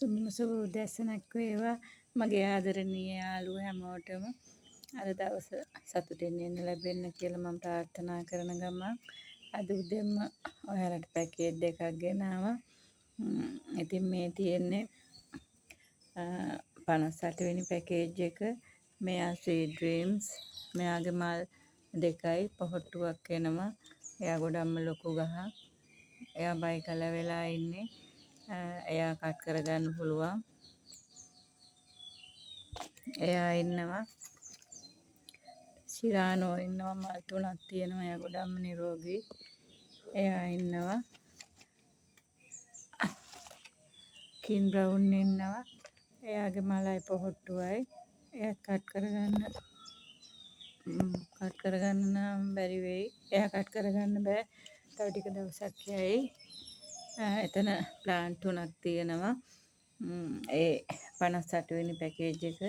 සුබ උදෑසනක් වේවා මගේ ආදරණීය යාළුවෝ හැමෝටම අද දවස සතුටින් ඉන්න ලැබෙන්න කියලා මම ප්‍රාර්ථනා කරන ගමන් අද උදේම ඔයාලට පැකේජ් එකක් ගෙනාවා. ඉතින් මේ තියෙන්නේ 58 වෙනි පැකේජ් එක. මෙයා ස්වීට් ඩ්‍රීම්ස්. මෙයාගේ මල් දෙකයි පොහොට්ටුවක් එනවා. එයා ගොඩක්ම ලොකු ගහක්. එයා බයි කල වෙලා ඉන්නේ. එයා කට් කරගන්න පුළුවන්. එයා ඉන්නවා සිරානෝ ඉන්නවා මල් තුනක් තියෙනවා. එයා ගොඩක්ම නිරෝගී. එයා ඉන්නවා කින් බ්‍රවුන් ඉන්නවා. එයාගේ මලයි පොහොට්ටුවයි. එයා කට් කරගන්න නම් බැරි වෙයි. එයා කට් කරගන්න බෑ. තව ටික දවසක් යයි. එතන ප්ලාන්ට් තුනක් තියෙනවා. ඒ 58 වෙනි පැකේජ් එක.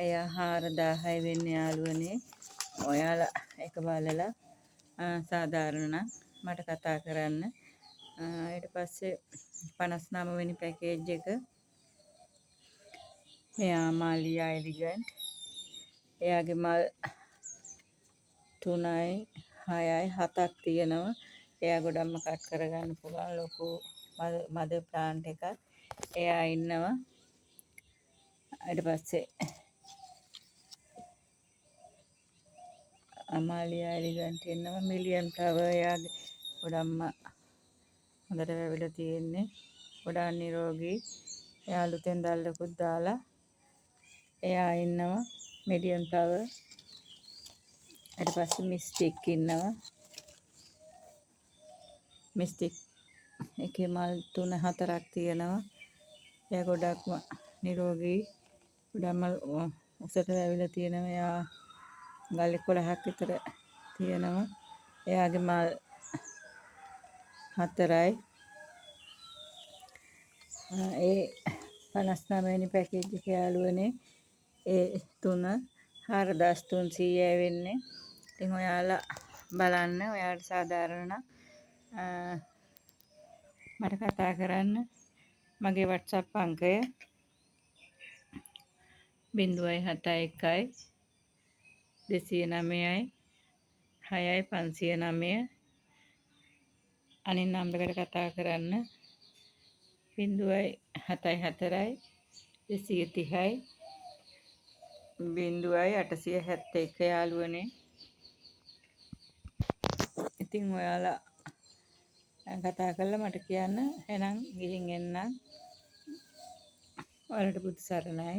එයා 4000යි වෙන්නේ යාළුවනේ. ඔයාලා එක බලලා සාධාරණ නම් මට කතා කරන්න. ඊට පස්සේ 59 වෙනි පැකේජ් එක. මෙයා මාලියා එලිගන්ට්. එයාගේ මල් 3යි 6යි 7ක් තියෙනවා. එයා ගොඩක්ම කට් කරගන්න පුළුවන් ලොකු මද ප්ලාන්ට් එකක්. එයා ඉන්නවා. ඊට පස්සේ අමාලියා එලිගන්ට් ඉන්නවා. මිලියන් ෆ්ලවර් එයාගේ ගොඩක්ම හොඳට වැවිලා තියෙන්නේ. ගොඩාක් නිරෝගී. එයා අලුතෙන් දැල්ලකුත් දාලා. එයා ඉන්නවා මිලියන් ෆ්ලවර්. ඊට පස්සේ මිස්ටික් ඉන්නවා. මිස්ටික් එකේ මල් 3-4ක් තියෙනවා. එයා ගොඩක්ම නිරෝගී. ගොඩක්ම උසට වැවිලා තියෙනවා. එයා ගල් 11ක් විතර තියෙනවා. එයාගේ මල් 4යි. ඒ 59 වෙනි පැකේජ් එක යාළුවනේ. ඒ 4300යි වෙන්නේ. ඉතින් ඔයාලා බලන්න. ඔයාලට සාධාරණ නම් මට කතා කරන්න. මගේ WhatsApp අංකය 071 209යි 6යි 509. අනිත් නම්බරකට කතා කරන්න 074යි 230යි 0871 යාළුවනේ. ඉතින් ඔයාලා කතා කරලා මට කියන්න. එහෙනම් ගිහින් එන්නම්. ඔයාලට බුදු සරණයි.